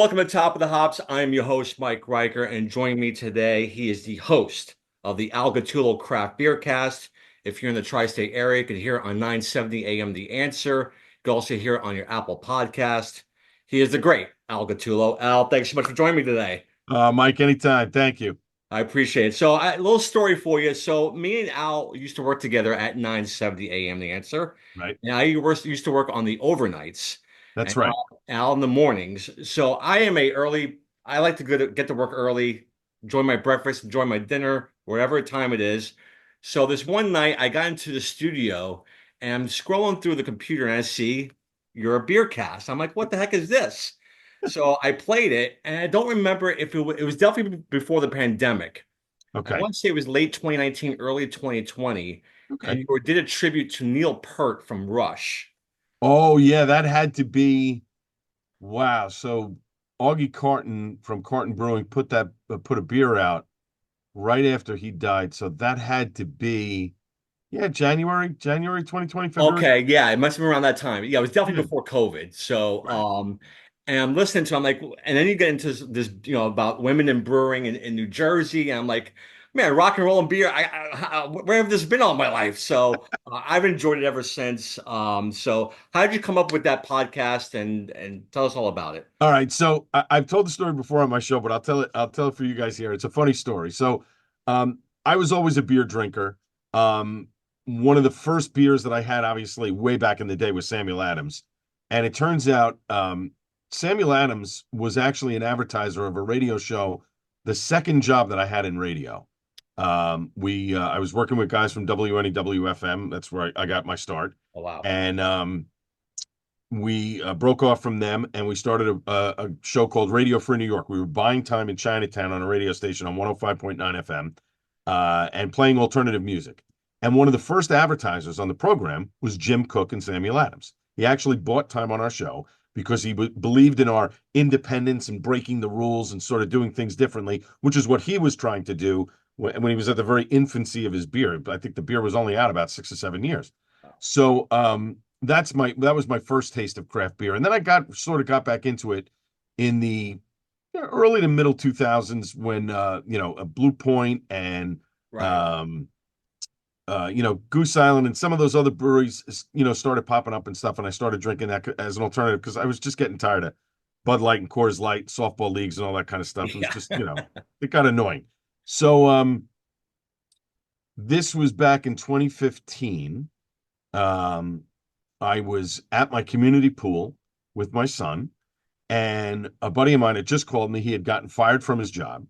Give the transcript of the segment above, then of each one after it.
welcome to Top of the Hops. I'm your host, Mike Riker, and joining me today, he is the host of the Algatulo Craft Beer Cast. If you're in the tri-state area, you can hear it on 970 AM The Answer. You can also hear it on your Apple podcast. He is the great Al Gatulo. Al, thanks so much for joining me today. Mike, anytime. Thank you. I appreciate it. So, a little story for you. So, me and Al used to work together at 970 AM The Answer. Right. And I used to work on the overnights That's and right. Al in the mornings. So, I like to get to work early, enjoy my breakfast, enjoy my dinner, whatever time it is. So, this one night I got into the studio and I'm scrolling through the computer and I see you're a beer cast. I'm like, what the heck is this? So I played it, and I don't remember if it was definitely before the pandemic. I Okay. want to say it was late 2019, early 2020, and Okay. you did a tribute to Neil Peart from Rush. Oh, yeah, that had to be wow. So Augie Carton from Carton Brewing put a beer out right after he died. So that had to be January 2020, February. Okay, yeah, it must have been around that time. Yeah, it was definitely Yeah. before COVID. So, Right. and I'm listening to, I'm like, and then you get into this, about women in brewing in New Jersey, and I'm like, man, rock and roll and beer, where have this been all my life? So, I've enjoyed it ever since. So how did you come up with that podcast and tell us all about it? All right. So I've told the story before on my show, but I'll tell it for you guys here. It's a funny story. So um, I was always a beer drinker. Um, One of the first beers that I had, obviously, way back in the day was Samuel Adams. And it turns out Samuel Adams was actually an advertiser of a radio show, the second job that I had in radio. I was working with guys from WNEW-FM. That's where I got my start. Oh, wow. And we broke off from them and we started a show called Radio Free New York. We were buying time in Chinatown on a radio station on 105.9 FM and playing alternative music. And one of the first advertisers on the program was Jim Cook and Samuel Adams. He actually bought time on our show because he believed in our independence and breaking the rules and sort of doing things differently, which is what he was trying to do when he was at the very infancy of his beer. I think the beer was only out about 6 or 7 years. So that was my first taste of craft beer, and then I got back into it in the early to middle 2000s when Blue Point and Right. um, Goose Island and some of those other breweries started popping up and stuff, and I started drinking that as an alternative because I was just getting tired of Bud Light and Coors Light, softball leagues, and all that kind of stuff. It was Yeah. just it got annoying. So this was back in 2015. Um, I was at my community pool with my son, and a buddy of mine had just called me. He had gotten fired from his job.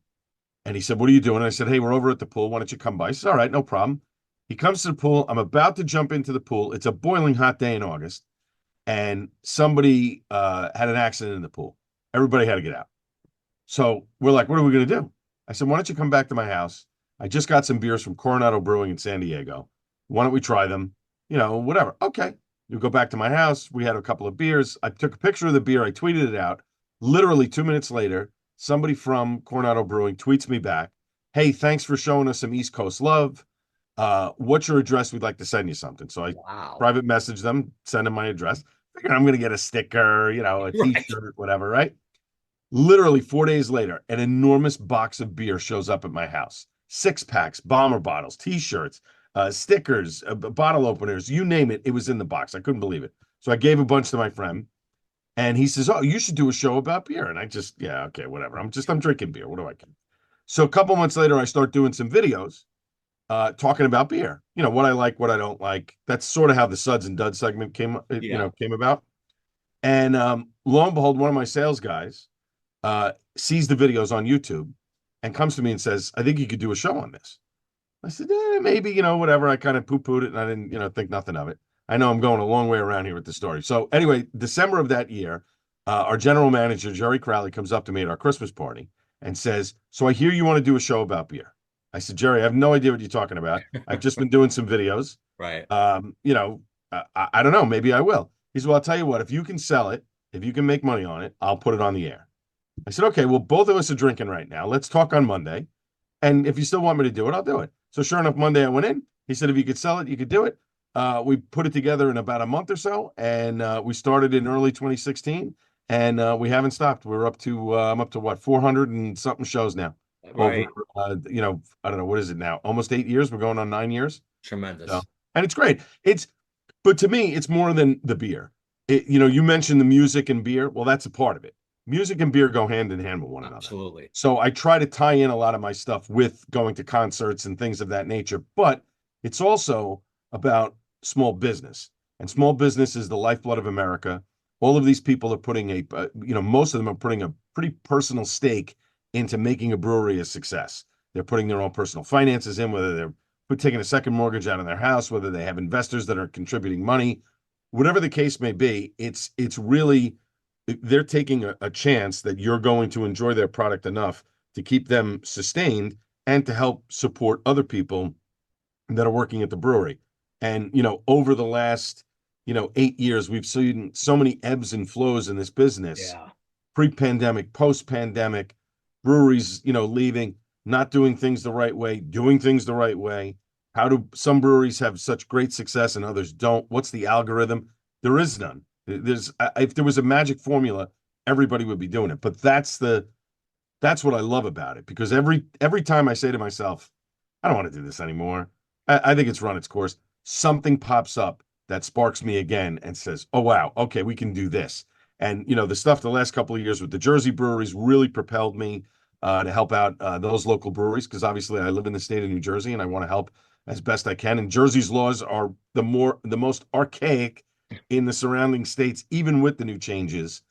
And he said, "What are you doing?" And I said, "Hey, we're over at the pool. Why don't you come by?" He said, "All right, no problem." He comes to the pool. I'm about to jump into the pool. It's a boiling hot day in August, and somebody had an accident in the pool. Everybody had to get out. So we're like, "What are we going to do?" I said, "Why don't you come back to my house? I just got some beers from Coronado Brewing in San Diego. Why don't we try them? Whatever." Okay. You go back to my house. We had a couple of beers. I took a picture of the beer. I tweeted it out. Literally 2 minutes later, somebody from Coronado Brewing tweets me back, "Hey, thanks for showing us some East Coast love. What's your address? We'd like to send you something." So I Wow. private message them, send them my address. Figure I'm going to get a sticker, a Right. t-shirt, whatever, right? Literally 4 days later, an enormous box of beer shows up at my house. Six packs, bomber bottles, t-shirts, stickers, bottle openers, you name it. It was in the box. I couldn't believe it. So I gave a bunch to my friend, and he says, "Oh, you should do a show about beer." And I just, yeah, okay, whatever. I'm drinking beer. What do I care? So a couple months later, I start doing some videos talking about beer. What I like, what I don't like. That's sort of how the Suds and Duds segment Yeah. came about. And lo and behold, one of my sales guys sees the videos on YouTube and comes to me and says, "I think you could do a show on this." I said, maybe, whatever. I kind of poo-pooed it and I didn't, think nothing of it. I know I'm going a long way around here with the story. So anyway, December of that year, our general manager, Jerry Crowley, comes up to me at our Christmas party and says, "So I hear you want to do a show about beer." I said, "Jerry, I have no idea what you're talking about. I've just been doing some videos. Right. I don't know. Maybe I will." He said, "Well, I'll tell you what, if you can sell it, if you can make money on it, I'll put it on the air." I said, "Okay, well, both of us are drinking right now. Let's talk on Monday. And if you still want me to do it, I'll do it." So sure enough, Monday I went in. He said, "If you could sell it, you could do it." We put it together in about a month or so, and we started in early 2016. and we haven't stopped. We're up to I'm up to what 400 and something shows now. Over Right. I don't know what is it now? Almost 8 years. We're going on 9 years. So, Tremendous. and it's great. But to me, it's more than the beer. You mentioned the music and beer. Well, that's a part of it. Music and beer go hand in hand with one another. Absolutely. So I try to tie in a lot of my stuff with going to concerts and things of that nature. But it's also about small business. And small business is the lifeblood of America. All of these people are putting most of them are putting a pretty personal stake into making a brewery a success. They're putting their own personal finances in, whether they're taking a second mortgage out of their house, whether they have investors that are contributing money, whatever the case may be, it's really they're taking a chance that you're going to enjoy their product enough to keep them sustained and to help support other people that are working at the brewery. And over the last 8 years, we've seen so many ebbs and flows in this business, Yeah. pre-pandemic, post-pandemic, breweries, leaving, not doing things the right way, doing things the right way. How do some breweries have such great success and others don't? What's the algorithm? There is none. If there was a magic formula, everybody would be doing it. But that's what I love about it, because every time I say to myself, I don't want to do this anymore. I think it's run its course. Something pops up that sparks me again and says, "Oh wow, okay, we can do this." And the stuff the last couple of years with the Jersey breweries really propelled me to help out those local breweries, because obviously I live in the state of New Jersey and I want to help as best I can. And Jersey's laws are the most archaic in the surrounding states, even with the new changes.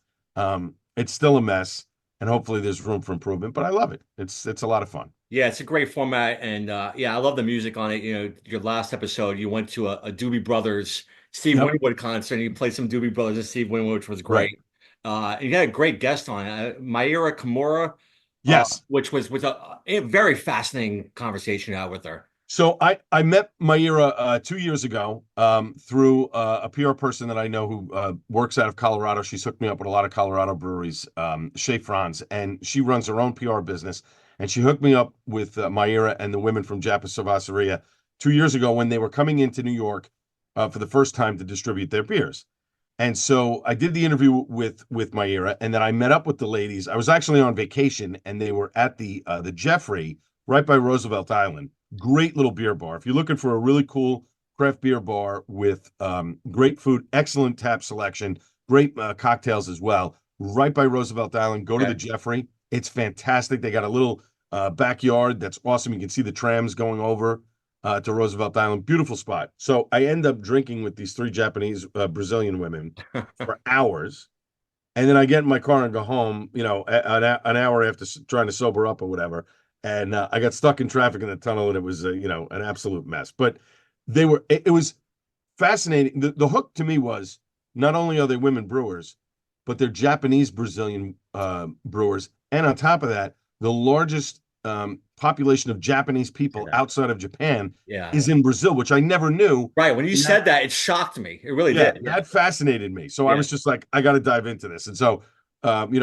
It's still a mess, and hopefully there's room for improvement. But I love it. It's a lot of fun. Yeah, it's a great format, and yeah, I love the music on it. Your last episode, you went to a Doobie Brothers Steve Yep. Winwood concert, and you played some Doobie Brothers and Steve Winwood, which was Right. great. And you had a great guest on, Mayura Kimura, Yes. which was a very fascinating conversation out with her. So I met Mayra 2 years ago through a PR person that I know who works out of Colorado. She's hooked me up with a lot of Colorado breweries, Chez Franz, and she runs her own PR business. And she hooked me up with Mayra and the women from Japa Cerveceria 2 years ago when they were coming into New York for the first time to distribute their beers. And so I did the interview with Mayra, and then I met up with the ladies. I was actually on vacation, and they were at the Jeffrey right by Roosevelt Island. Great little beer bar. If you're looking for a really cool craft beer bar with great food, excellent tap selection, great cocktails as well, right by Roosevelt Island, go to the Okay. Jeffrey. It's fantastic. They got a little backyard that's awesome. You can see the trams going over to Roosevelt Island. Beautiful spot. So I end up drinking with these three Japanese Brazilian women for hours. And then I get in my car and go home, an hour after trying to sober up or whatever. And I got stuck in traffic in the tunnel, and it was, an absolute mess. But it was fascinating. The hook to me was not only are they women brewers, but they're Japanese Brazilian brewers. And on top of that, the largest population of Japanese people outside of Japan Yeah. is in Brazil, which I never knew. Right. When you And that said that, it shocked me. It really yeah, did. Yeah. that fascinated me. So I Yeah. was just like, I got to dive into this. And so,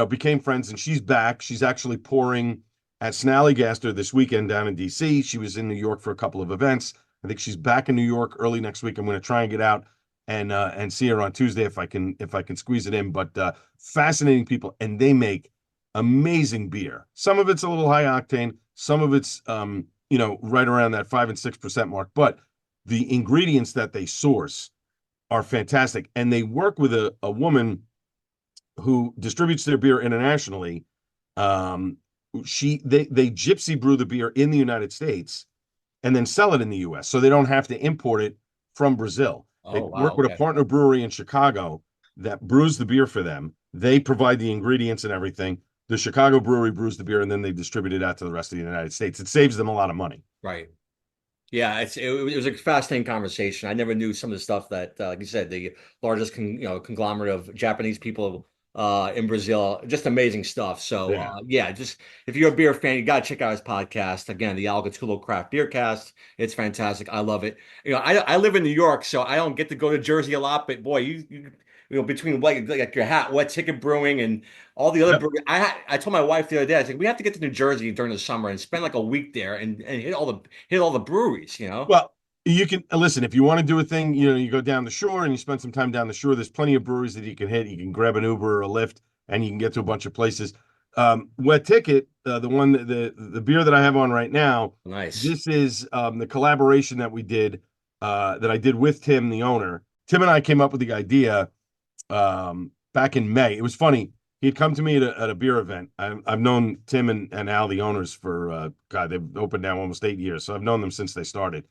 became friends. And she's back. She's actually pouring at Snallygaster this weekend down in DC. She was in New York for a couple of events. I think she's back in New York early next week. I'm going to try and get out and see her on Tuesday if I can squeeze it in. But fascinating people, and they make amazing beer. Some of it's a little high octane. Some of it's right around that 5 and 6% mark. But the ingredients that they source are fantastic. And they work with a woman who distributes their beer internationally. They gypsy brew the beer in the United States and then sell it in the US. So they don't have to import it from Brazil. They Oh, wow. work with a Okay. partner brewery in Chicago that brews the beer for them. They provide the ingredients and everything. The Chicago brewery brews the beer and then they distribute it out to the rest of the United States. It saves them a lot of money. Right. Yeah, it was a fascinating conversation. I never knew some of the stuff that, like you said, the largest conglomerate of Japanese people in Brazil. Just amazing stuff. So Yeah. yeah, just if you're a beer fan, you gotta check out his podcast. Again, the Algatulo Craft Beer Cast. It's fantastic. I love it. I live in New York, so I don't get to go to Jersey a lot. But boy, between like your hat, Wet Ticket Brewing, and all the other Yep. breweries, I told my wife the other day, I said we have to get to New Jersey during the summer and spend like a week there and hit all the breweries, you know? Well, you can listen if you want to do a thing. You go down the shore and you spend some time down the shore. There's plenty of breweries that you can hit. You can grab an Uber or a Lyft. and you can get to a bunch of places. Wet Ticket, the one the beer that I have on right now, Nice. this is the collaboration that we did that I did with Tim, the owner. Tim and I came up with the idea back in May. It was funny. He had come to me at a beer event. I've known Tim and Al, the owners, for God, they've opened now almost 8 years. So I've known them since they started.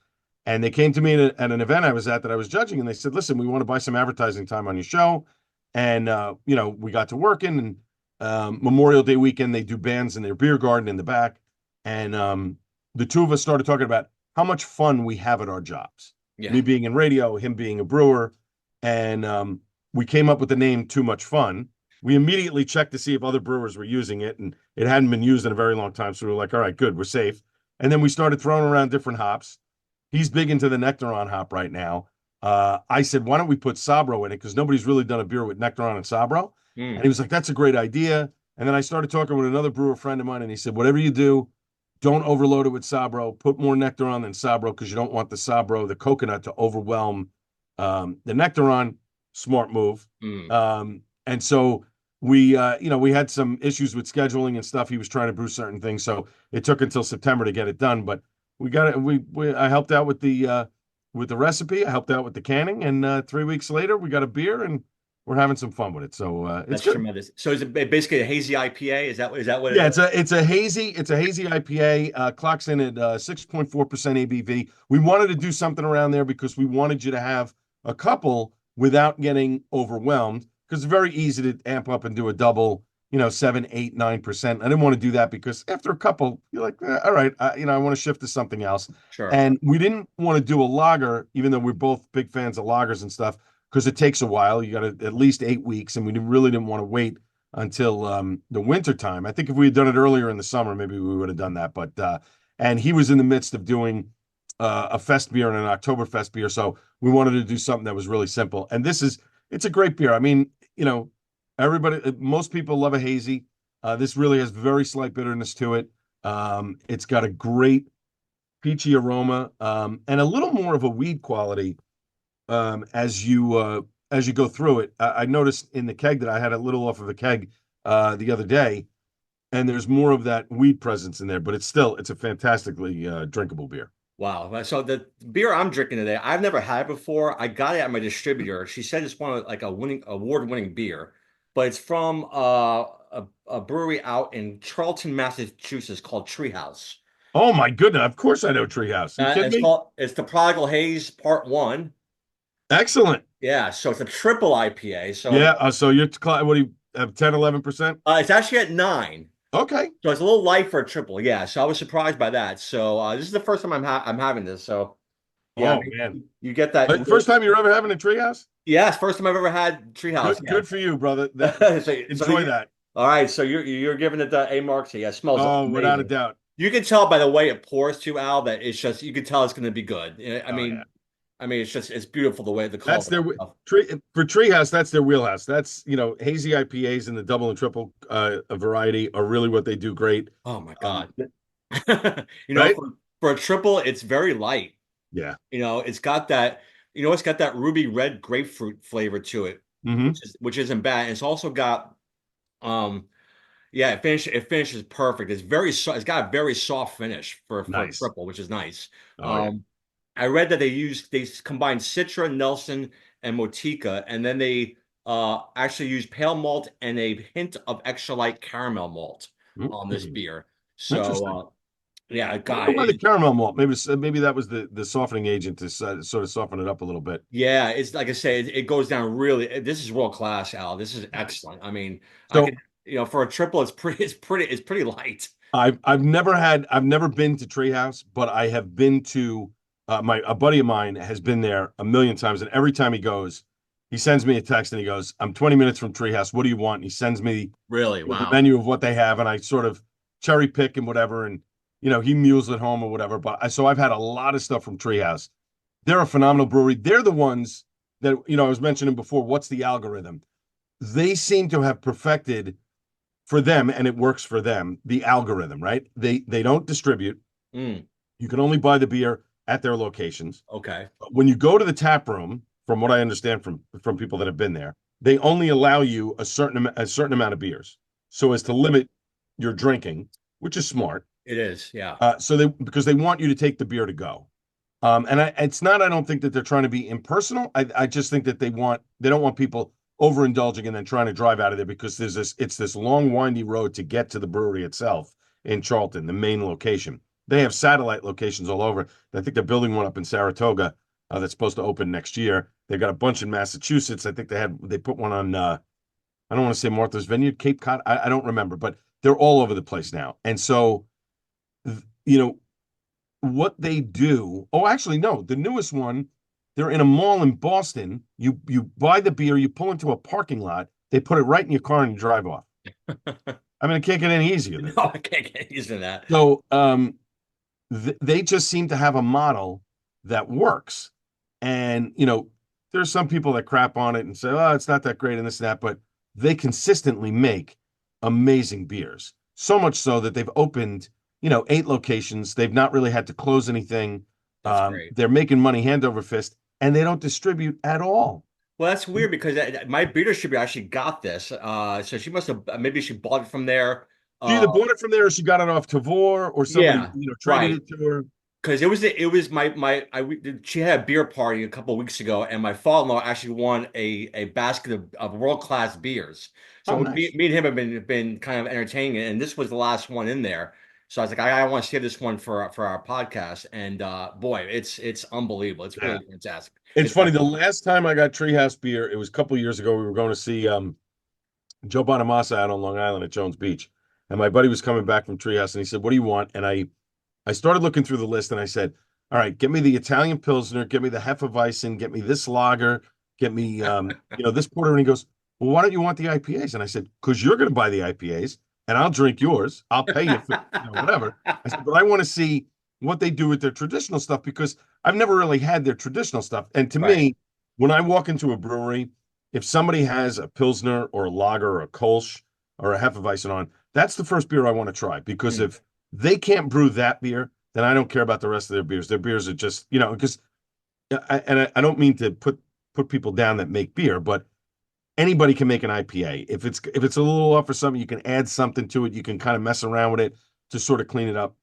And they came to me at an event I was at that I was judging, and they said, "Listen, we want to buy some advertising time on your show." And we got to working, and Memorial Day weekend they do bands in their beer garden in the back, and the two of us started talking about how much fun we have at our jobs. Yeah. Me being in radio, him being a brewer, and we came up with the name Too Much Fun. We immediately checked to see if other brewers were using it, and it hadn't been used in a very long time. So we were like, all right, good, we're safe. And then we started throwing around different hops. He's big into the Nectaron hop right now. I said, why don't we put Sabro in it? Because nobody's really done a beer with Nectaron and Sabro. And he Mm. was like, that's a great idea. And then I started talking with another brewer friend of mine, and he said, whatever you do, don't overload it with Sabro. Put more Nectaron than Sabro because you don't want the Sabro, the coconut, to overwhelm the Nectaron. Smart move. Mm. And so we had some issues with scheduling and stuff. He was trying to brew certain things, so it took until September to get it done. But we got it. I helped out with the recipe. I helped out with the canning, and 3 weeks later, we got a beer, and we're having some fun with it. So it's That's good. tremendous. So is it basically a hazy IPA? Is that what it Yeah, is? it's a hazy IPA. Clocks in at 6.4% ABV. We wanted to do something around there because we wanted you to have a couple without getting overwhelmed. Because it's very easy to amp up and do a double, 7, 8, 9%. I didn't want to do that because after a couple, you're like, all right, I want to shift to something else. Sure. And we didn't want to do a lager, even though we're both big fans of lagers and stuff, because it takes a while. You got at least 8 weeks, and we really didn't want to wait until the winter time. I think if we had done it earlier in the summer, maybe we would have done that. But and he was in the midst of doing a fest beer and an Oktoberfest beer, so we wanted to do something that was really simple. And it's a great beer. I mean, most people love a hazy. This really has very slight bitterness to it. It's got a great peachy aroma and a little more of a weed quality as you go through it. I noticed in the keg that I had a little off of a keg the other day, and there's more of that weed presence in there, but it's a fantastically drinkable beer. Wow. So the beer I'm drinking today, I've never had it before. I got it at my distributor. She said it's one of like a winning award-winning beer, but it's from a brewery out in Charlton, Massachusetts called Treehouse. Oh my goodness! Of course I know Treehouse. You kidding me? It's the Prodigal Haze Part One. Excellent. Yeah, so it's a triple IPA. So Yeah. So what do you have? 10, 11%? it's actually at 9. Okay. So it's a little light for a triple. Yeah, so I was surprised by that. So this is the first time I'm having this. So yeah, I Oh mean, man. you get that. First time you're ever having a Treehouse? Yeah, it's first time I've ever had Treehouse. Good for you, brother. So Enjoy that. all right, so you're giving it the A mark. So yeah, it smells Oh, without a amazing. doubt. You can tell by the way it pours too, Al, that it's just you can tell it's going to be good. Oh yeah. I mean, it's beautiful the way the That's color. their tree for Treehouse. That's their wheelhouse. That's hazy IPAs and the double and triple a variety are really what they do great. Oh my Um, God. right? For a triple, it's very light. Yeah. It's got that, it's got that ruby red grapefruit flavor to it, Hmm. which isn't bad. It's also got, yeah, it finishes perfect. It's got a very soft finish for a Nice. triple, which is nice. Oh yeah. Um, I read that they combined Citra, Nelson, and Motica, and then they actually use pale malt and a hint of extra light caramel malt on this Mhm. beer. So Interesting. yeah, I don't God, know why the caramel malt. Maybe that was the softening agent to sort of soften it up a little bit. yeah, it's like I say, it goes down really. This is world class, Al. This is Nice. excellent. I mean, I could, So for a triple, it's pretty light. I've never been to Treehouse, but I have been to a buddy of mine has been there a million times, and every time he goes, he sends me a text and he goes, "I'm 20 minutes from Treehouse. What do you want?" And he sends me Really, the wow. menu of what they have, and I sort of cherry pick and whatever, and he mules it home or whatever. But so I've had a lot of stuff from Treehouse. They're a phenomenal brewery. They're the ones that I was mentioning before. What's the algorithm? They seem to have perfected for them, and it works for them. The algorithm, right? They don't distribute. Mm, You can only buy the beer at their locations. okay. When you go to the tap room, from what I understand from people that have been there, they only allow you a certain amount of beers, so as to limit your drinking, which is smart. It is, yeah. So they because they want you to take the beer to go. And it's not. I don't think that they're trying to be impersonal. I just think that they don't want people overindulging and then trying to drive out of there because it's this long windy road to get to the brewery itself in Charlton, the main location. They have satellite locations all over. I think they're building one up in Saratoga that's supposed to open next year. They've got a bunch in Massachusetts. I think they put one on I don't want to say Martha's Vineyard, Cape Cod. I don't remember, but they're all over the place now. And so, you know, what they do. Oh, actually, no, the newest one, they're in a mall in Boston. You buy the beer, you pull into a parking lot, they put it right in your car and you drive off. I mean, it can't get any easier than No, that. I can't get used to that. So they just seem to have a model that works. And, there's some people that crap on it and say, oh, it's not that great and this and that, but they consistently make amazing beers. So much so that they've opened, 8 locations. They've not really had to close anything. That's great. They're making money hand over fist and they don't distribute at all. Well, that's weird because my beer distributor actually got this. So she must have maybe she bought it from there. She Uh, either bought it from there or she got it off Tavor or somebody, yeah, traded right. it to her. Because it was she had a beer party a couple of weeks ago, and my father-in-law actually won a basket of world-class beers. Oh, So me, nice. me and him have been kind of entertaining it, and this was the last one in there. So I was like, I want to save this one for our podcast, and boy, it's unbelievable. It's Yeah. really fantastic. It's It's funny. The last time I got Treehouse beer, it was a couple years ago. We were going to see Joe Bonamassa out on Long Island at Jones Beach, and my buddy was coming back from Treehouse, and he said, "What do you want?" And I started looking through the list, and I said, "All right, get me the Italian Pilsner, get me the Hefeweizen, get me this lager, get me this porter." And he goes, "Well, why don't you want the IPAs?" And I said, "Because you're going to buy the IPAs, and I'll drink yours. I'll pay you for whatever." I said, "But I want to see what they do with their traditional stuff because I've never really had their traditional stuff. And to right. me, when I walk into a brewery, if somebody has a Pilsner or a lager or a Kolsch or a Hefeweizen on, that's the first beer I want to try because Mm, if they can't brew that beer, then I don't care about the rest of their beers. Their beers are just, because I don't mean to put people down that make beer, but anybody can make an IPA. If it's a little off or something, you can add something to it. You can kind of mess around with it to sort of clean it up.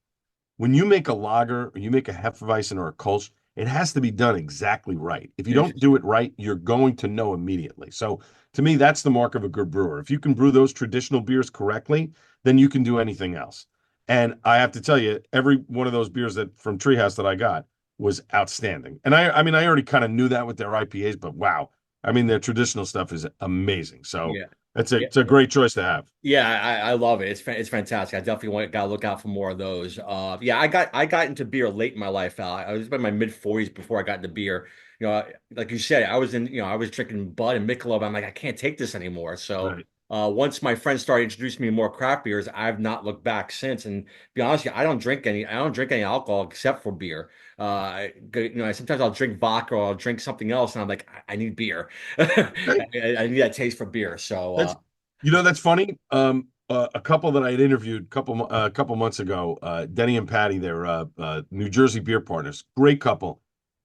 When you make a lager or you make a Hefeweizen or a Kolsch, it has to be done exactly right. If you don't do interesting. it right, you're going to know immediately. So to me, that's the mark of a good brewer. If you can brew those traditional beers correctly, then you can do anything else. And I have to tell you, every one of those beers that from Treehouse that I got was outstanding. And I mean, I already kind of knew that with their IPAs, but wow, I mean, their traditional stuff is amazing. So Yeah. Yeah. it's a great choice to have. Yeah, I love it. It's fantastic. I definitely gotta look out for more of those. Yeah, I got into beer late in my life, Al. I was in my mid 40s before I got into beer. Like you said, I was drinking Bud and Michelob. I'm like, I can't take this anymore. So Right. once my friends started introducing me to more craft beers, I've not looked back since. And to be honest with you, I don't drink any alcohol except for beer. Sometimes I'll drink vodka or I'll drink something else, and I'm like, I need beer. Okay. I need that taste for beer. So That's that's funny. A couple that I had interviewed a couple months ago, Denny and Patty, they're New Jersey beer partners. Great couple.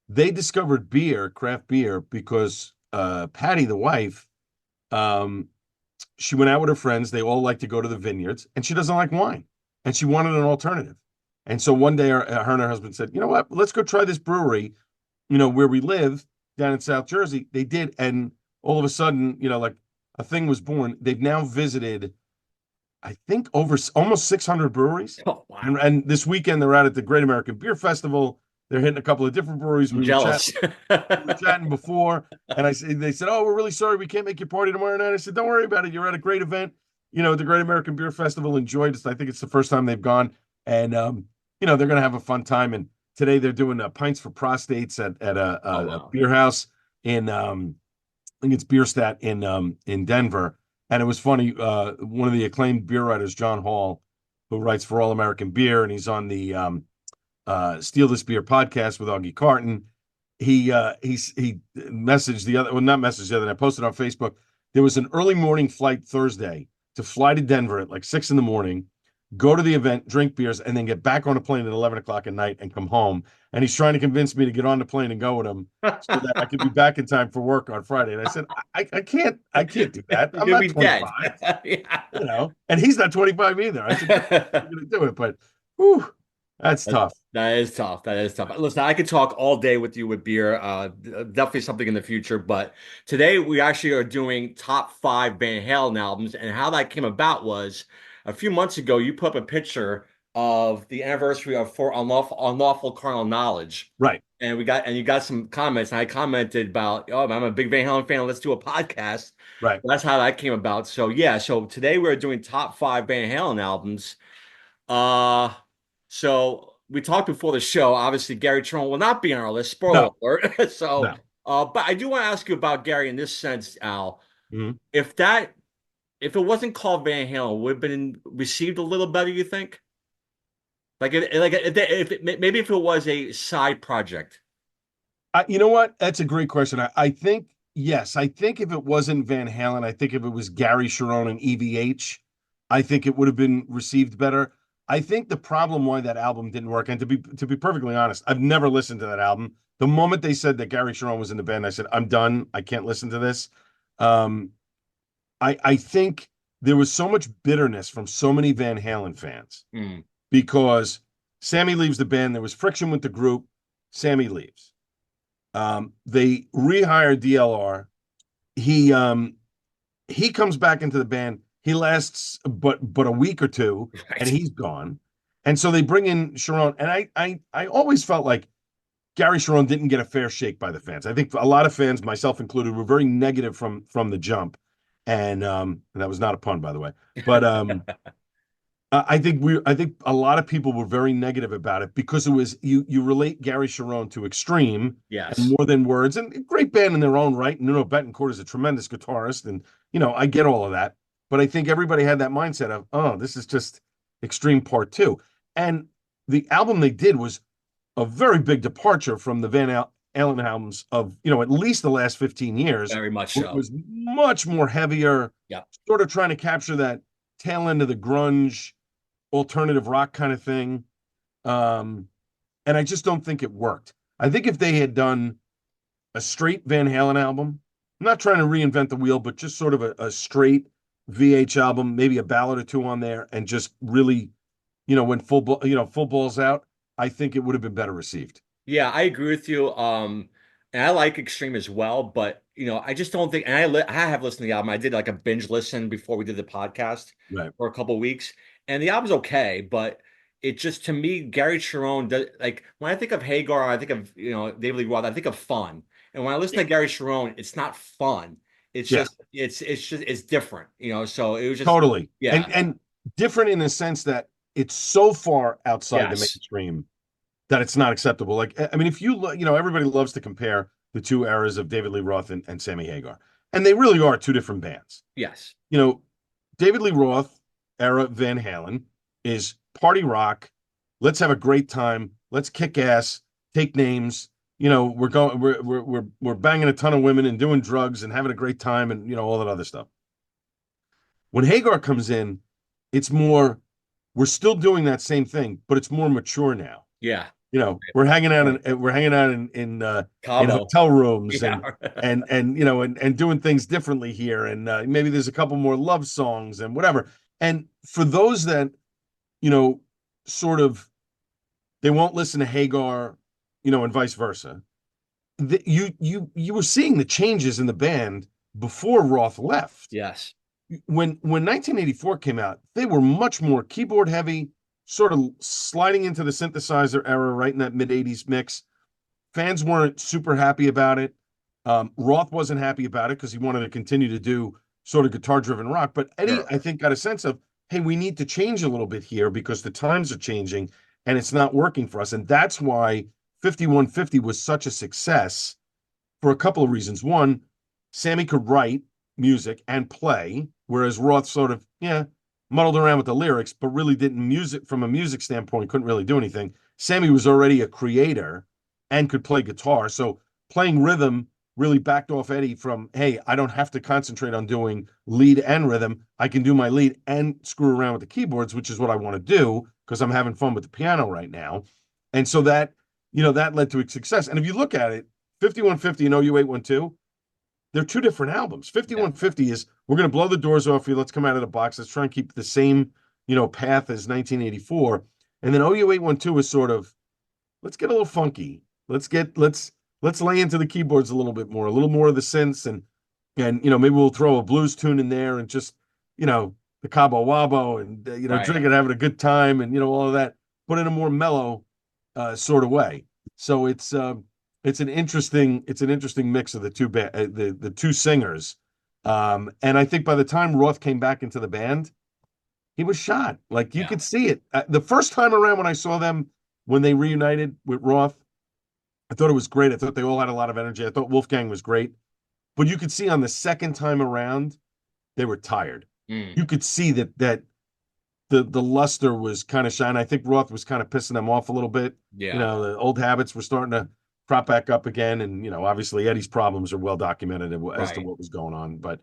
They discovered craft beer, because Patty, the wife, um, she went out with her friends. They all like to go to the vineyards, and she doesn't like wine, and she wanted an alternative. And so one day, her and her husband said, "You know what? Let's go try this brewery, where we live down in South Jersey." They did, and all of a sudden, like a thing was born. They've now visited, I think, over almost 600 breweries. oh And, wow. and this weekend they're out at the Great American Beer Festival. They're hitting a couple of different breweries. I'm jealous. We were chatting before, and they said, "Oh, we're really sorry we can't make your party tomorrow night." I said, "Don't worry about it. You're at a great event, at the Great American Beer Festival. Enjoy it. I think it's the first time they've gone, and they're gonna have a fun time." And today they're doing pints for prostates at Oh a wow. beer house in I think it's Bierstadt in Denver. And it was funny. One of the acclaimed beer writers, John Hall, who writes for All American Beer, and he's on the Steal This Beer podcast with Augie Carton. He messaged the other, well, not messaged the other night, posted on Facebook. There was an early morning flight Thursday to fly to Denver at like 6 in the morning. go to the event, drink beers, and then get back on a plane at 11 o'clock at night and come home. And he's trying to convince me to get on the plane and go with him so that I could be back in time for work on Friday. And I said, I can't do that. You're I'm gonna not be dead. 25, Yeah. and he's not 25 either. I said, I'm going to do it. But whew, that's tough. That is tough. That is tough. Listen, I could talk all day with you with beer. Definitely something in the future. But today we actually are doing top five Van Halen albums. And how that came about was a few months ago, you put up a picture of the anniversary of For Unlawful Carnal Knowledge. Right, And you got some comments. And I commented about, oh, I'm a big Van Halen fan. Let's do a podcast. right. That's how that came about. So yeah, so today we're doing top five Van Halen albums. Uh, so we talked before the show. Obviously, Gary Trone will not be on our list. Spoiler No, alert. So, no. but I do want to ask you about Gary in this sense, Al. Mhm. If that, if it wasn't called Van Halen, would have been received a little better, you think? Maybe if it was a side project. You know what? That's a great question. I think, yes, I think if it wasn't Van Halen, I think if it was Gary Sharon and EVH, I think it would have been received better. I think the problem why that album didn't work, and to be perfectly honest, I've never listened to that album. The moment they said that Gary Sharon was in the band, I said, I'm done. I can't listen to this. Um, I think there was so much bitterness from so many Van Halen fans Mm, because Sammy leaves the band. There was friction with the group. Sammy leaves. They rehired DLR. He comes back into the band. He lasts but a week or two, and right. he's gone. And so they bring in Sharon. And I always felt like Gary Sharon didn't get a fair shake by the fans. I think a lot of fans, myself included, were very negative from the jump. And that was not a pun, by the way. But I think a lot of people were very negative about it because it was you relate Gary Sharon to Extreme and Yes. More Than Words, and a great band in their own right. Nuno Bettencourt is a tremendous guitarist, and I get all of that. But I think everybody had that mindset of, oh, this is just Extreme Part Two. And the album they did was a very big departure from the Halen albums of, at least the last 15 years, Very much where it so. was much more heavier, Yep. sort of trying to capture that tail end of the grunge alternative rock kind of thing. Um, and I just don't think it worked. I think if they had done a straight Van Halen album, I'm not trying to reinvent the wheel, but just sort of a straight VH album, maybe a ballad or two on there, and just really, went full balls out, I think it would have been better received. Yeah, I agree with you. And I like Extreme as well, but I just don't think. And I have listened to the album. I did like a binge listen before we did the podcast Right. for a couple of weeks, and the album's okay, but it just to me, Gary Sharon does like when I think of Hagar, I think of David Lee Roth, I think of fun, and when I listen Yeah. to Gary Sharon, it's not fun. Yeah. It's different, So it was just Totally. yeah, And different in the sense that it's so far outside the yes, mainstream that it's not acceptable. Like, I mean, if you look, everybody loves to compare the two eras of David Lee Roth and Sammy Hagar, and they really are two different bands. yes, You know, David Lee Roth era Van Halen is party rock. Let's have a great time. Let's kick ass, take names. We're banging a ton of women and doing drugs and having a great time and all that other stuff. When Hagar comes in, it's more, we're still doing that same thing, but it's more mature now. yeah, We're hanging out in Cabo, hotel rooms yeah, and doing things differently here. And maybe there's a couple more love songs and whatever. And for those that, you know, sort of, they won't listen to Hagar, and vice versa. You were seeing the changes in the band before Roth left. yes, When 1984 came out, they were much more keyboard heavy, sort of sliding into the synthesizer era, right in that mid 80s mix. Fans weren't super happy about it. Roth wasn't happy about it because he wanted to continue to do sort of guitar driven rock. But Eddie, sure. I think, got a sense of, hey, we need to change a little bit here because the times are changing and it's not working for us. And that's why 5150 was such a success for a couple of reasons. One, Sammy could write music and play, whereas Roth sort of, yeah, muddled around with the lyrics, but really didn't music from a music standpoint, couldn't really do anything. Sammy was already a creator and could play guitar. So playing rhythm really backed off Eddie from, hey, I don't have to concentrate on doing lead and rhythm. I can do my lead and screw around with the keyboards, which is what I want to do because I'm having fun with the piano right now. And so that, that led to success. And if you look at it, 5150 and OU 812, they're two different albums. Yeah, 5150 is we're going to blow the doors off you. Let's come out of the box. Let's try and keep the same, path as 1984. And then OU 812 is sort of, let's get a little funky. Let's lay into the keyboards a little more of the synths, and maybe we'll throw a blues tune in there and just the Cabo Wabo, and right, drinking, having a good time, and all of that, but in a more mellow sort of way. So it's an interesting mix of the two singers. And I think by the time Roth came back into the band, he was shot. Like you yeah, could see it. The first time around when I saw them, when they reunited with Roth, I thought it was great. I thought they all had a lot of energy. I thought Wolfgang was great. But you could see on the second time around, they were tired. mm, You could see that the luster was kind of shining. I think Roth was kind of pissing them off a little bit. yeah, The old habits were starting to prop back up again. And, obviously Eddie's problems are well documented as to right. what was going on. But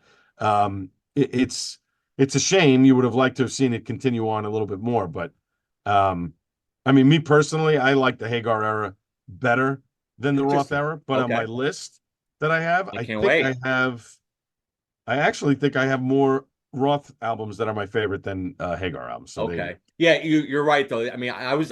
it's a shame. You would have liked to have seen it continue on a little bit more. But um, I mean, me personally, I like the Hagar era better than the Roth Interesting. era. But on my Okay, list that I have, I can't wait. I actually think I have more Roth albums that are my favorite than Hagar albums. So there you go. Okay. Yeah, you're right though. I mean, I was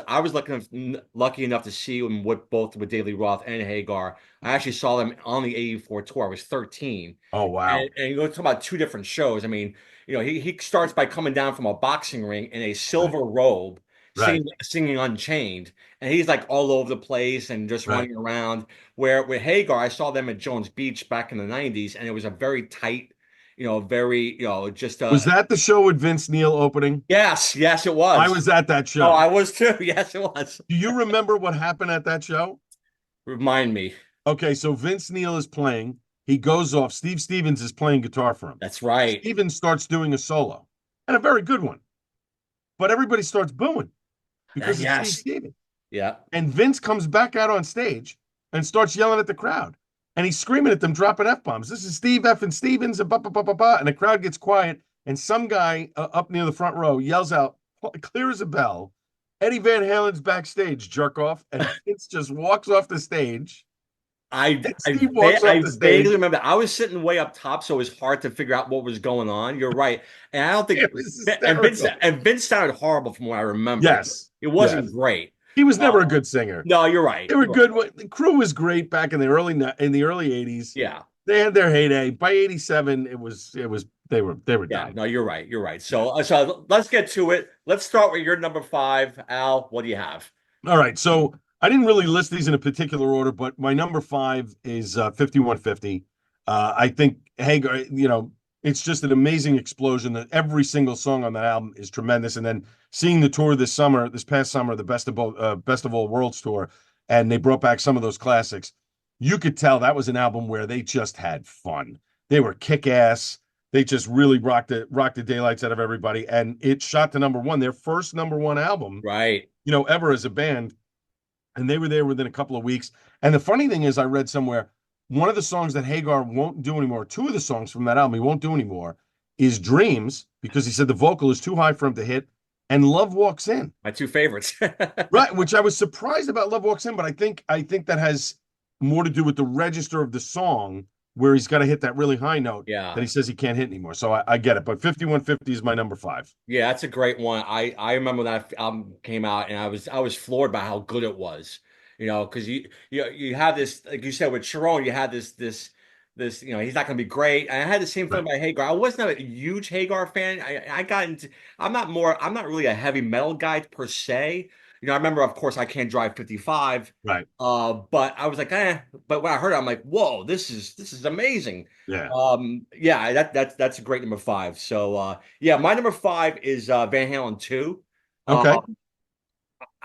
lucky enough to see them with Daily Roth and Hagar. I actually saw them on the '84 tour. I was 13, Oh wow. and you go talk about two different shows. I mean, he starts by coming down from a boxing ring in a Right. silver robe, Right. singing Unchained, and he's like all over the place and just Right. running around. Where with Hagar, I saw them at Jones Beach back in the '90s, and it was a very tight, very just Was that the show with Vince Neil opening? yes, yes, it I was. was at that Oh, show. I was too. Yes, it was. Do you remember what happened at that show? Remind me. Okay, so Vince Neil is playing. He goes off. Steve Stevens is playing guitar for him. That's right. Stevens starts doing a solo, and a very good one. But everybody starts booing because it's Steve Yes. Stevens. Yeah. And Vince comes back out on stage and starts yelling at the crowd. And he's screaming at them, dropping F bombs. This is Steve F. and Stevens, and And the crowd gets quiet. And some guy up near the front row yells out, clear as a bell, Eddie Van Halen's backstage, jerk off. And Vince just walks off the stage. I And I Steve walks off I the vaguely stage. remember. I was sitting way up top, so it was hard to figure out what was going on. You're right, and I don't think It was and hysterical. Vince sounded horrible from what I remember. Yes. It wasn't Yes. great. He was Uh, never a good singer. no, you're right. They were You're right. good. The crew was great back in the early 80s. Yeah. They had their heyday. By 87, it was they were Yeah. done. No, you're right. You're right. Yeah. So let's get to it. Let's start with your number five, Al. What do you have? All right. So I didn't really list these in a particular order, but my number five is 5150. I think Hagar, it's just an amazing explosion that every single song on that album is tremendous. And then seeing the tour this past summer, the Best of All Worlds tour, and they brought back some of those classics. You could tell that was an album where they just had fun. They were kick ass. They just really rocked the daylights out of everybody. And it shot to number one, their first number one album, Right. ever as a band. And they were there within a couple of weeks. And the funny thing is, I read somewhere one of the songs that Hagar won't do anymore, two of the songs from that album he won't do anymore, is Dreams, because he said the vocal is too high for him to hit, and Love Walks In. My two favorites. Right, which I was surprised about Love Walks In, but I think that has more to do with the register of the song where he's got to hit that really high note that Yeah. he says he can't hit anymore. So I get it. But 5150 is my number five. Yeah, that's a great one. I remember when that album came out, and I was floored by how good it was. Because you have this, like you said with Sharon, you had this. He's not going to be great. And I had the same feeling Right. about Hagar. I wasn't a huge Hagar fan. I got into. I'm not really a heavy metal guy per se. I remember, of course, I Can't Drive 55. Right. But I was like, eh. But when I heard it, I'm like, whoa, this is amazing. Yeah. Yeah, that's a great number five. So yeah, my number five is Van Halen 2. Okay.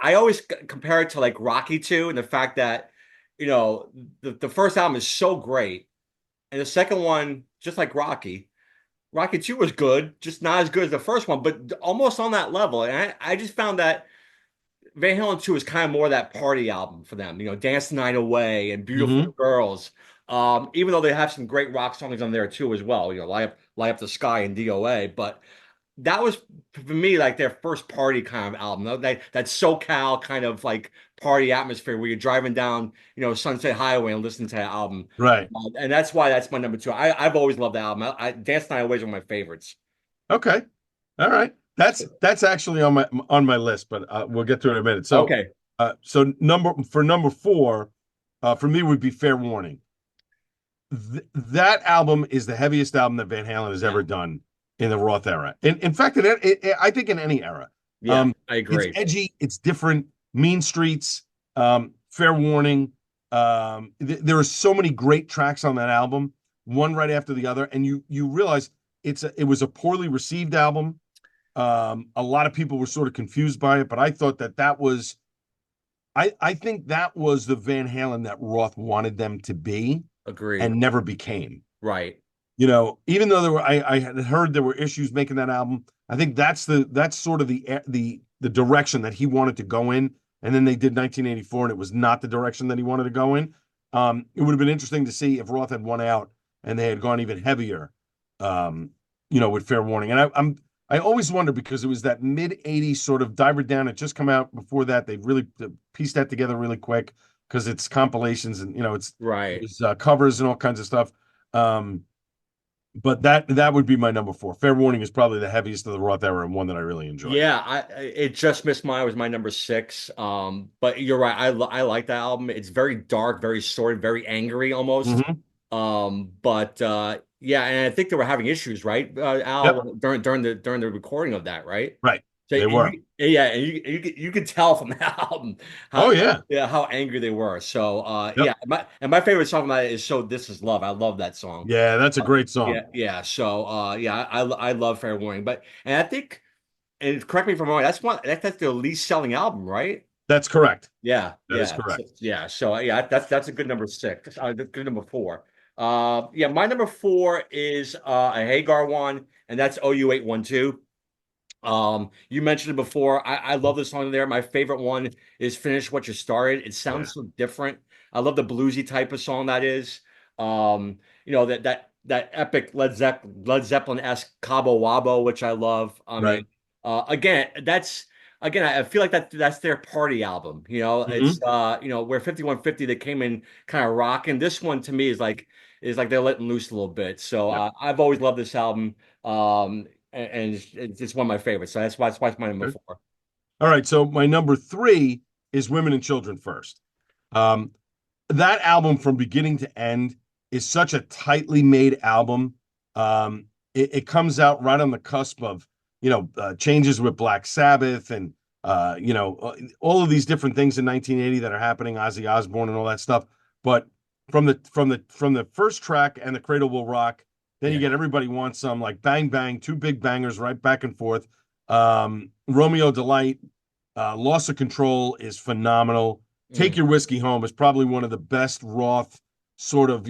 I always compare it to like Rocky 2 and the fact that, the first album is so great. And the second one, just like Rocky 2 was good, just not as good as the first one, but almost on that level. And I just found that Van Halen 2 is kind of more that party album for them, Dance the Night Away and Hmm. Beautiful Girls. Even though they have some great rock songs on there too as well. Light Up the Sky and DOA. But that was for me like their first party kind of album. That SoCal kind of like party atmosphere where you're driving down, Sunset Highway and listening to that album. Right. And that's why that's my number two. I've always loved the album. Dance Night Away is one of my favorites. Okay. All right. That's actually on my list, but we'll get to it in a minute. So, Okay, number four, for me would be Fair Warning. That album is the heaviest album that Van Halen has yeah, ever done in the Roth era. In fact, I think in any era. yeah, I It's agree. edgy, it's different. Mean Streets, Fair Warning. There are so many great tracks on that album, one right after the other, and you realize it was a poorly received album. A lot of people were sort of confused by it, but I thought that was I think that was the Van Halen that Roth wanted them to be Agreed. and never became. Right. Even though I had heard there were issues making that album, I think that's sort of the direction that he wanted to go in. And then they did 1984, and it was not the direction that he wanted to go in. It would have been interesting to see if Roth had won out and they had gone even heavier, with Fair Warning. And I always wonder because it was that mid '80s sort of Diver Down. It just come out before that. They really pieced that together really quick because it's compilations and Right. it's covers and all kinds of stuff. Um, but that would be my number four. Fair Warning is probably the heaviest of the Roth era and one that I really enjoyed. Yeah, it just missed mine. It was my number six. But you're right. I like that album. It's very dark, very sordid, very angry almost. Hmm. But yeah, and I think they were having issues, right, Yep. Al, during the recording of that, right? Right. So They were. yeah, and you could tell from the album Oh how yeah. yeah how angry they were. So Yep. yeah, my favorite song from that is "So This Is Love." I love that song. Yeah, that's a great Yeah, song. yeah. So yeah, I love Fair Warning, but and I think and correct me if I'm wrong. That's their least selling album, right? That's correct. Yeah, That is yeah, correct. yeah. So yeah, that's a good number six. Good number four. Yeah, my number four is a Hagar one, and that's OU812. You mentioned it before. I love the song there. My favorite one is Finish What You Started. It Yeah. sounds so different. I love the bluesy type of song that is. That epic Led Zeppelin-esque Cabo Wabo, which I love. I Right. mean, again, I feel like that's their party album. It's Hmm. where 5150 they came in kind of rocking. This one to me is like they're letting loose a little bit. So Yep. I've always loved this album. And it's one of my favorites. So that's why it's my number Okay. four. All right. So my number three is Women and Children First. Um, that album from beginning to end is such a tightly made album. It comes out right on the cusp of changes with Black Sabbath and all of these different things in 1980 that are happening, Ozzy Osbourne and all that stuff. But from the first track and the Cradle Will Rock, then you Yeah. get Everybody Wants Some, like bang bang, two big bangers right back and forth. Romeo Delight, Loss of Control is phenomenal. Take Mm. Your Whiskey Home is probably one of the best Roth sort of,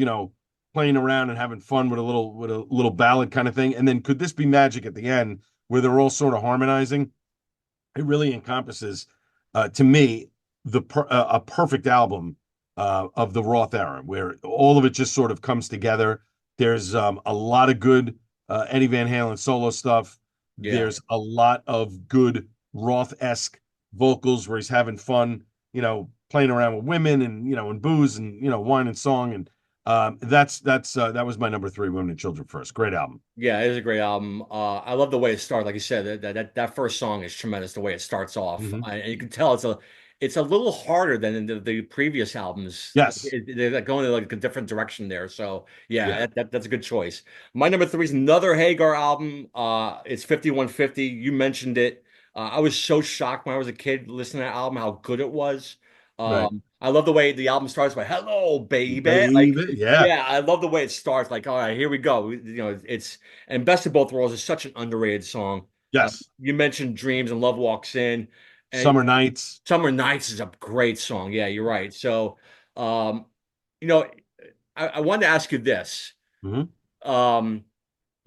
playing around and having fun with a little ballad kind of thing. And then Could This Be Magic at the end, where they're all sort of harmonizing. It really encompasses, to me, a perfect album of the Roth era, where all of it just sort of comes together. There's a lot of good Eddie Van Halen solo stuff. Yeah. There's a lot of good Roth-esque vocals where he's having fun, playing around with women and booze and wine and song. And that was my number three, Women and Children First. Great album. Yeah, it is a great album. I love the way it starts. Like you said, that first song is tremendous. The way it starts off, Hmm. and you can tell it's a little harder than in the previous albums. Yes. They're going in like a different direction there. So yeah, Yeah. that's a good choice. My number three is another Hagar album. It's 5150. You mentioned it. I was so shocked when I was a kid listening to that album how good it was. Right. I love the way the album starts by "Hello, baby." Like, Baby. Yeah. yeah, I love the way it starts. Like, all right, here we go. It's and Best of Both Worlds is such an underrated song. Yes. You mentioned Dreams and Love Walks In, and Summer Nights. Summer Nights is a great song. Yeah, you're right. So, um, you know, I wanted to ask you this. Hmm. Um,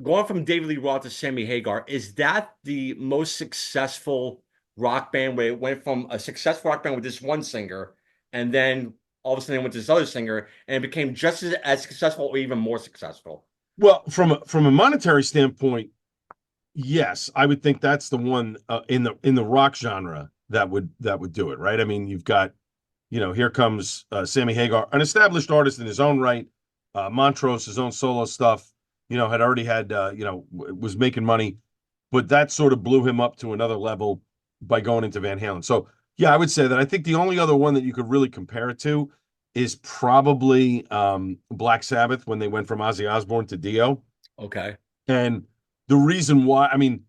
Going from David Lee Roth to Sammy Hagar, is that the most successful rock band where it went from a successful rock band with this one singer and then all of a sudden they went to this other singer, and it became just as successful or even more successful. Well, from a monetary standpoint, yes, I would think that's the one in the rock genre that would do it, right? I mean, you've got, here comes Sammy Hagar, an established artist in his own right. Montrose, his own solo stuff, had already had, was making money, but that sort of blew him up to another level by going into Van Halen. So, yeah, I would say that. I think the only other one that you could really compare it to is probably Black Sabbath when they went from Ozzy Osbourne to Dio. Okay. And the reason why, I mean,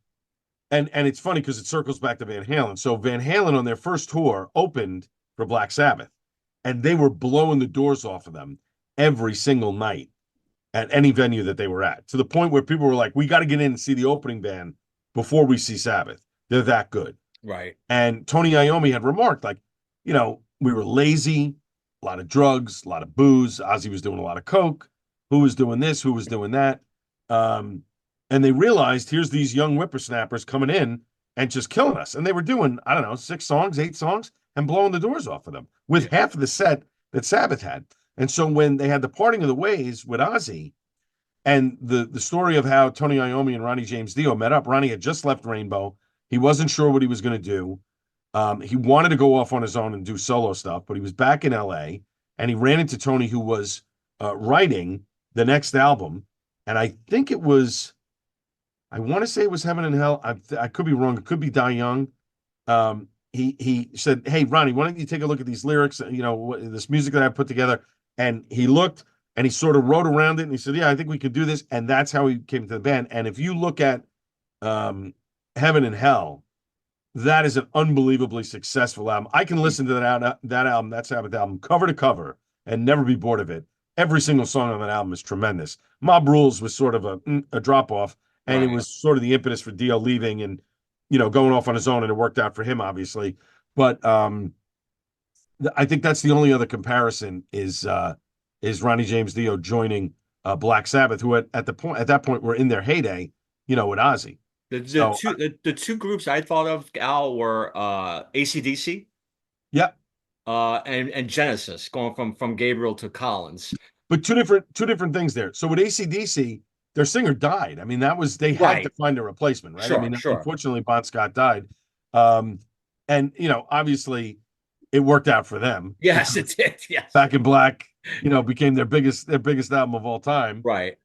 and it's funny because it circles back to Van Halen. So Van Halen on their first tour opened for Black Sabbath, and they were blowing the doors off of them every single night at any venue that they were at, to the point where people were like, "We got to get in and see the opening band before we see Sabbath. They're that good." Right. And Tony Iommi had remarked, like, we were lazy, a lot of drugs, a lot of booze. Ozzy was doing a lot of coke. Who was doing this? Who was doing that? Um, and they realized here's these young whippersnappers coming in and just killing us. And they were doing, I don't know, 6 songs, 8 songs, and blowing the doors off of them with half of the set that Sabbath had. And so when they had the parting of the ways with Ozzy and the story of how Tony Iommi and Ronnie James Dio met up, Ronnie had just left Rainbow. He wasn't sure what he was going to do. He wanted to go off on his own and do solo stuff, but he was back in LA and he ran into Tony, who was writing the next album. And I think it was, I want to say it was Heaven and Hell. I could be wrong. It could be Die Young. He said, "Hey, Ronnie, why don't you take a look at these lyrics? This music that I put together." And he looked and he sort of wrote around it and he said, "Yeah, I think we could do this." And that's how he came to the band. And if you look at Heaven and Hell, that is an unbelievably successful album. I can listen to that album, that Sabbath album, cover to cover, and never be bored of it. Every single song on that album is tremendous. Mob Rules was sort of a drop off, and it Right. was sort of the impetus for Dio leaving and going off on his own, and it worked out for him, obviously. But I think that's the only other comparison is Ronnie James Dio joining Black Sabbath, who at that point were in their heyday, with Ozzy. So The two groups I thought of, Al, were AC/DC yeah, and Genesis, going from Gabriel to Collins. but two different things there. So with AC/DC, their singer died. I mean, they had to Right. find a replacement, right? I Sure, mean, sure. unfortunately, Bon Scott died. Um, and obviously it worked out for them Yes, because it did. Yes. Back in Black, became their biggest album of all time. Right.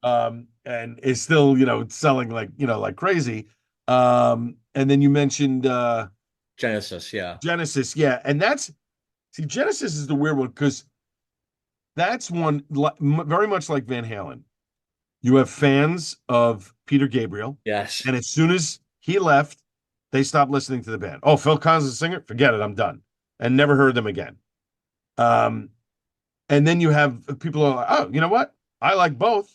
And is still, selling like crazy. And then you mentioned Genesis, yeah. Genesis, yeah. And Genesis is the weird one because that's one very much like Van Halen. You have fans of Peter Gabriel, Yes. and as soon as he left, they stopped listening to the band. Oh, Phil Collins is a singer? Forget it, I'm done. And never heard them again. Um, and then you have people who are like, oh, you know what? I like both.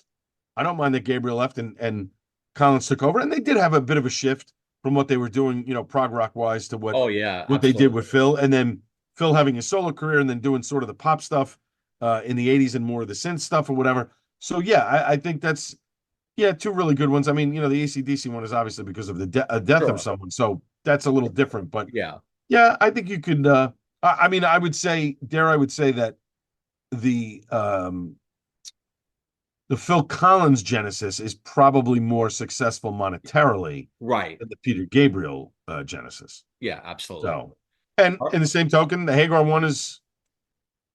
I don't mind that Gabriel left and Collins took over. And they did have a bit of a shift from what they were doing, prog rock wise to what Oh, yeah, they did absolutely. with Phil. And then Phil having his solo career and then doing sort of the pop stuff in the 80s and more of the synth stuff or whatever. So yeah, I think that's two really good ones. I mean, the AC/DC one is obviously because of the death of Sure. someone, so that's a little different. But Yeah. yeah, I think you could. I mean, I would say that the um, the Phil Collins Genesis is probably more successful monetarily Right. than the Peter Gabriel Genesis. Yeah, absolutely. So, and All right. in the same token, the Hagar one is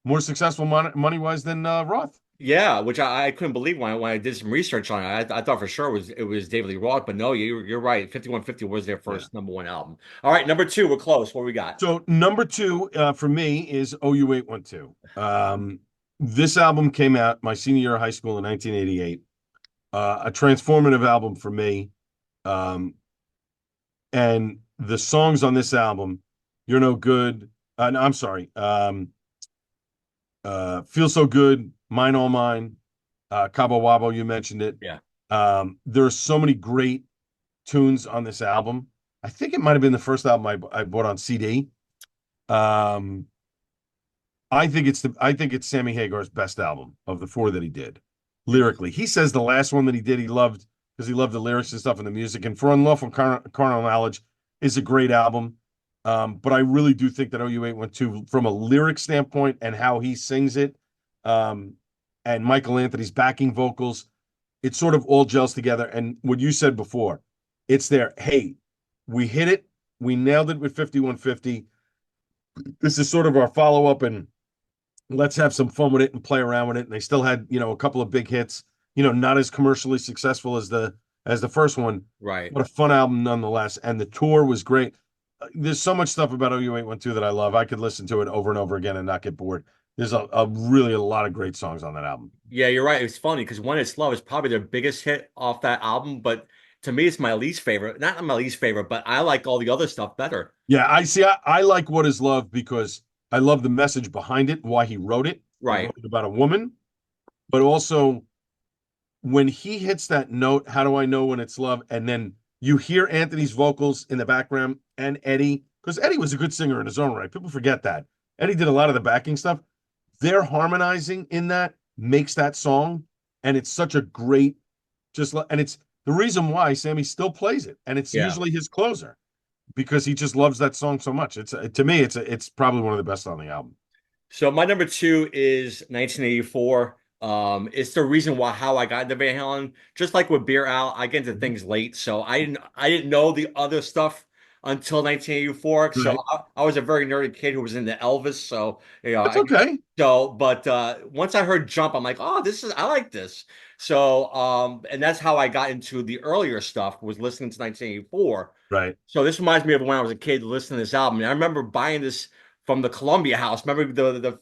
more successful money wise than Roth. Yeah, which I couldn't believe when I did some research on it. I thought for sure it was David Lee Roth, but no, you're right. 5150 was their Yeah. first number one album. All right, number two, we're close. What we got? So number two for me is OU812. This album came out my senior year of high school in 1988. A transformative album for me. Um, and the songs on this album, "You're No Good." No, I'm sorry. "Feel So Good," "Mine All Mine," "Cabo Wabo." You mentioned it. Yeah. There are so many great tunes on this album. I think it might have been the first album I bought on CD. Um, I think it's Sammy Hagar's best album of the four that he did. Lyrically, he says the last one that he did he loved because he loved the lyrics and stuff and the music. And For Unlawful Carnal Knowledge is a great album. But I really do think that OU812, from a lyric standpoint and how he sings it, um, and Michael Anthony's backing vocals, it sort of all gels together. And what you said before, it's there. Hey, we hit it. We nailed it with 5150. This is sort of our follow up, and let's have some fun with it and play around with it. And they still had, a couple of big hits, not as commercially successful as the first one, Right. but a fun album nonetheless. And the tour was great. There's so much stuff about OU812 that I love. I could listen to it over and over again and not get bored. There's really a lot of great songs on that album. Yeah, you're right. It's funny because When It's Love is probably their biggest hit off that album, but to me, it's my least favorite. Not my least favorite, but I like all the other stuff better. Yeah, I see. I like What Is Love because I love the message behind it, why he wrote it. He Right. wrote it about a woman, but also when he hits that note, how do I know when it's love? And then you hear Anthony's vocals in the background and Eddie, because Eddie was a good singer in his own right. People forget that. Eddie did a lot of the backing stuff. They're harmonizing in that makes that song, and it's such a great, and it's the reason why Sammy still plays it, and it's Yeah. usually his closer because he just loves that song so much. To me, it's probably one of the best on the album. So my number two is 1984. It's the reason why how I got into Van Halen. Just like with Beer Al, I get into Mhm. things late, so I didn't know the other stuff until 1984. So Right. I was a very nerdy kid who was into Elvis. So That's okay. but once I heard Jump, I'm like, oh, I like this. So and that's how I got into the earlier stuff was listening to 1984. Right. So this reminds me of when I was a kid listening to this album. And I remember buying this from the Columbia House. Remember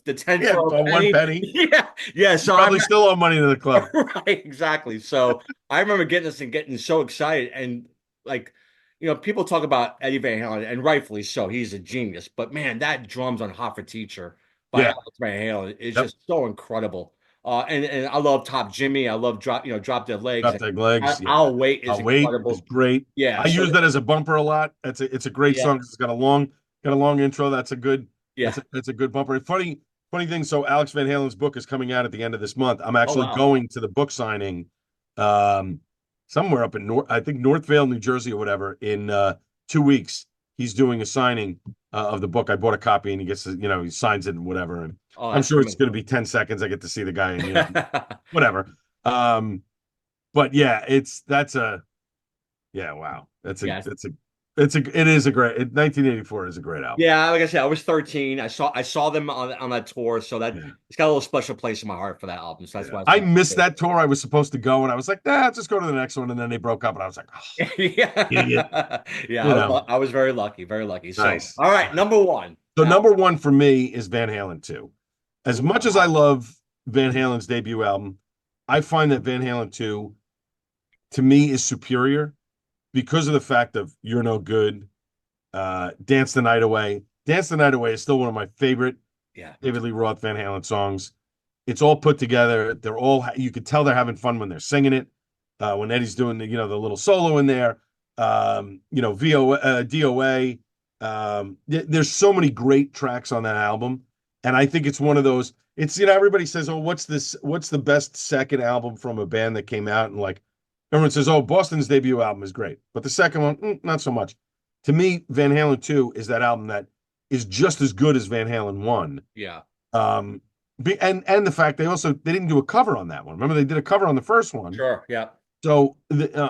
the 10 Yeah, for a one penny? penny. Yeah. Yeah. You So probably still owe money to the club. right, exactly. So I remember getting this and getting so excited. And like, people talk about Eddie Van Halen, and rightfully so. He's a genius. But man, that drums on Hot for Teacher by Yeah. Alex Van Halen is Yep. just so incredible. And I love Top Jimmy. I love Drop Dead Legs. Drop And Dead Legs. Yeah. I'll Wait is I'll Wait is incredible. great. Yeah. I So use that as a bumper a lot. It's a great yeah, song 'cause it's got a long intro. That's a good yeah. that's a good bumper. Funny thing. So Alex Van Halen's book is coming out at the end of this month. I'm Oh actually wow. going to the book signing, um, somewhere up in I think Northvale, New Jersey, or whatever. In 2 weeks, he's doing a signing of the book. I bought a copy, and he gets he signs it and whatever. And Oh, I'm that's sure it's tremendous. going to be 10 seconds. I get to see the guy, and whatever. Um, but yeah, that's a yeah, wow. Yeah. It is a great 1984 is a great album. Yeah, like I said, I was 13. I saw them on that tour, so that Yeah. it's got a little special place in my heart for that album. So that's Yeah. why it's I my missed favorite. that tour. I was supposed to go and I was like, nah, just go to the next one. And then they broke up and I was like, oh, idiot. Yeah. Yeah, You know, I was very lucky, very lucky. So, nice. all right, number one. So Now, number one for me is Van Halen 2. As ooh, much as I wow. love Van Halen's debut album, I find that Van Halen 2 to me is superior because of the fact of You're No Good, Dance the Night Away. Dance the Night Away is still one of my favorite Yeah, me David too. Lee Roth Van Halen songs. It's all put together. You could tell they're having fun when they're singing it. When Eddie's doing the little solo in there, DOA. There's so many great tracks on that album. And I think it's one of those, everybody says, oh, what's the best second album from a band that came out? And like, everyone says, oh, Boston's debut album is great. But the second one, not so much. To me, Van Halen 2 is that album that is just as good as Van Halen 1. Yeah, um, and the fact they didn't do a cover on that one. Remember, they did a cover on the first one. sure. Yeah. So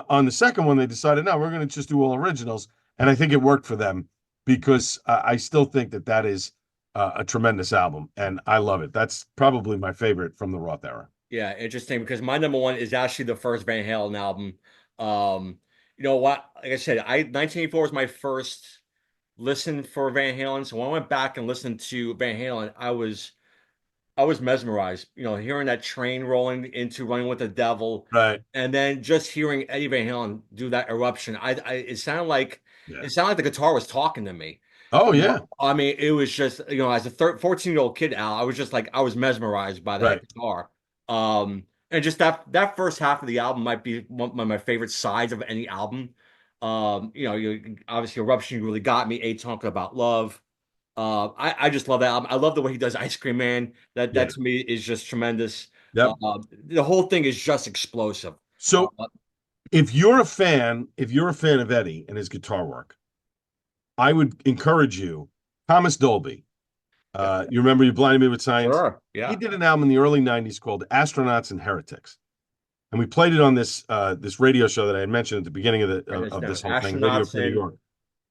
on the second one, they decided, no, we're going to just do all originals, and I think it worked for them because I still think that is a tremendous album, and I love it. That's probably my favorite from the Roth era. Yeah, interesting because my number one is actually the first Van Halen album. You know what? Like I said, 1984 was my first listen for Van Halen. So when I went back and listened to Van Halen, I was mesmerized, hearing that train rolling into Running with the Devil, Right? and then just hearing Eddie Van Halen do that eruption. It sounded like Yeah. the guitar was talking to me. Oh yeah. I mean, it was just, as a 14-year-old kid, Al, I was just like, I was mesmerized by that Right. guitar. And just that first half of the album might be one of my favorite sides of any album. Obviously, Eruption really got me. A Talking About Love. I just love that album. I love the way he does Ice Cream Man. That Yeah. to me is just tremendous. Yep. The whole thing is just explosive. So if you're a fan of Eddie and his guitar work, I would encourage you, Thomas Dolby. Yep. You remember You Blinded Me with Science? Sure. He Yeah. did an album in the early '90s called Astronauts and Heretics, and we played it on this radio show that I had mentioned at the beginning of the Write this of down. this whole thing, Radio Astronauts Free New in. York.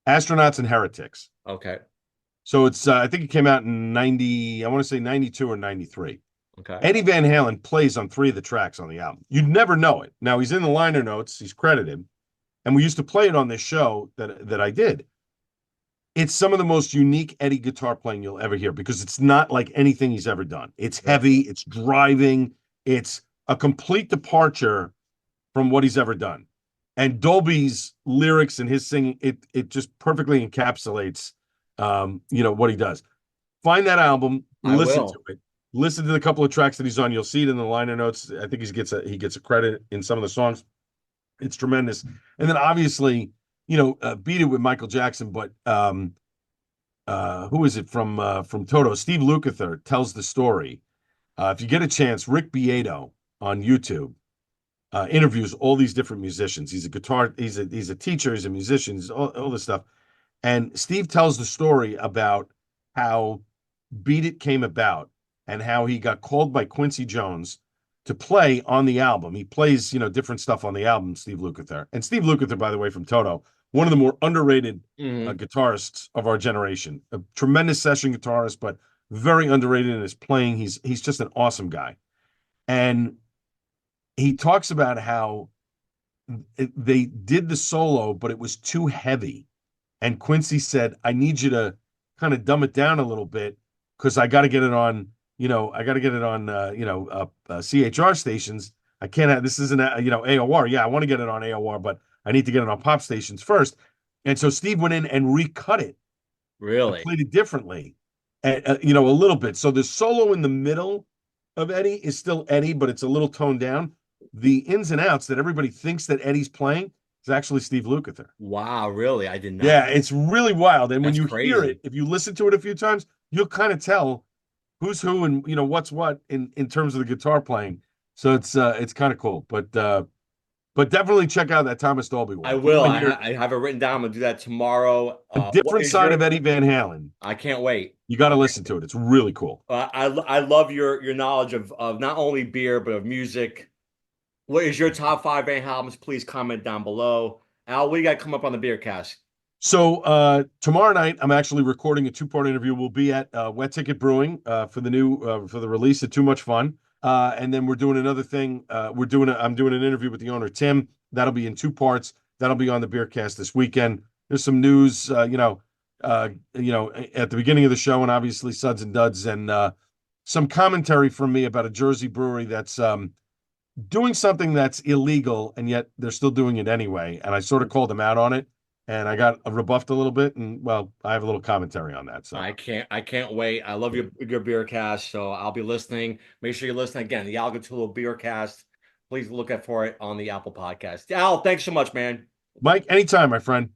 Astronauts and Heretics. Okay. So it's I think it came out in '90. I want to say '92 or '93. Okay. Eddie Van Halen plays on 3 of the tracks on the album. You'd never know it. Now he's in the liner notes. He's credited, and we used to play it on this show that I did. It's some of the most unique Eddie guitar playing you'll ever hear because it's not like anything he's ever done. It's Right. heavy, it's driving, it's a complete departure from what he's ever done. And Dolby's lyrics and his singing, it just perfectly encapsulates what he does. Find that album, I listen to will. it. Listen to the couple of tracks that he's on. You'll see it in the liner notes. I think he gets a credit in some of the songs. It's tremendous. And then obviously, Beat It with Michael Jackson, but who is it from Toto? Steve Lukather tells the story. If you get a chance, Rick Beato on YouTube interviews all these different musicians. He's a teacher, he's a musician, he's all this stuff. And Steve tells the story about how Beat It came about and how he got called by Quincy Jones to play on the album. He plays, different stuff on the album, Steve Lukather. And Steve Lukather, by the way, from Toto, one of the more underrated Hmm. guitarists of our generation. A tremendous session guitarist, but very underrated in his playing. He's just an awesome guy. And he talks about how they did the solo, but it was too heavy. And Quincy said, I need you to kind of dumb it down a little bit because I got to get it on, I got to get it on, CHR stations. I can't have, this isn't, AOR. Yeah, I want to get it on AOR, but I need to get it on pop stations first. And so Steve went in and recut it and Really? played it differently, and, a little bit. So the solo in the middle of Eddie is still Eddie, but it's a little toned down. The ins and outs that everybody thinks that Eddie's playing is actually Steve Lukather. Wow. Really? I did not. Yeah, it's really wild. And when That's you hear it, crazy. if you listen to it a few times, you'll kind of tell who's who and what's what in terms of the guitar playing. So it's kind of cool. But definitely check out that Thomas Dolby I one. If you will. want to hear I have it written down. I'm gonna do that tomorrow. a What different is side your? of Eddie Van Halen, I can't wait. you got to listen to it. It's really cool. I love your knowledge of not only beer but of music. What is your top five Van Halens? Please comment down below. Al, what do you got come up on the beer cast? So tomorrow night, I'm actually recording a 2-part interview. We'll be at Wet Ticket Brewing for the release of Too Much Fun, and then we're doing another thing. I'm doing an interview with the owner Tim. That'll be in 2 parts. That'll be on the beer cast this weekend. There's some news, at the beginning of the show, and obviously Suds and Duds, and some commentary from me about a Jersey brewery that's doing something that's illegal, and yet they're still doing it anyway. And I sort of called them out on it, and I got rebuffed a little bit. And well, I have a little commentary on that. So I can't wait. I love your beer cast, so I'll be listening. Make sure you listen again. The Al Gattullo beer cast. Please look out for it on the Apple Podcast. Al, thanks so much, man. Mike, anytime, my friend.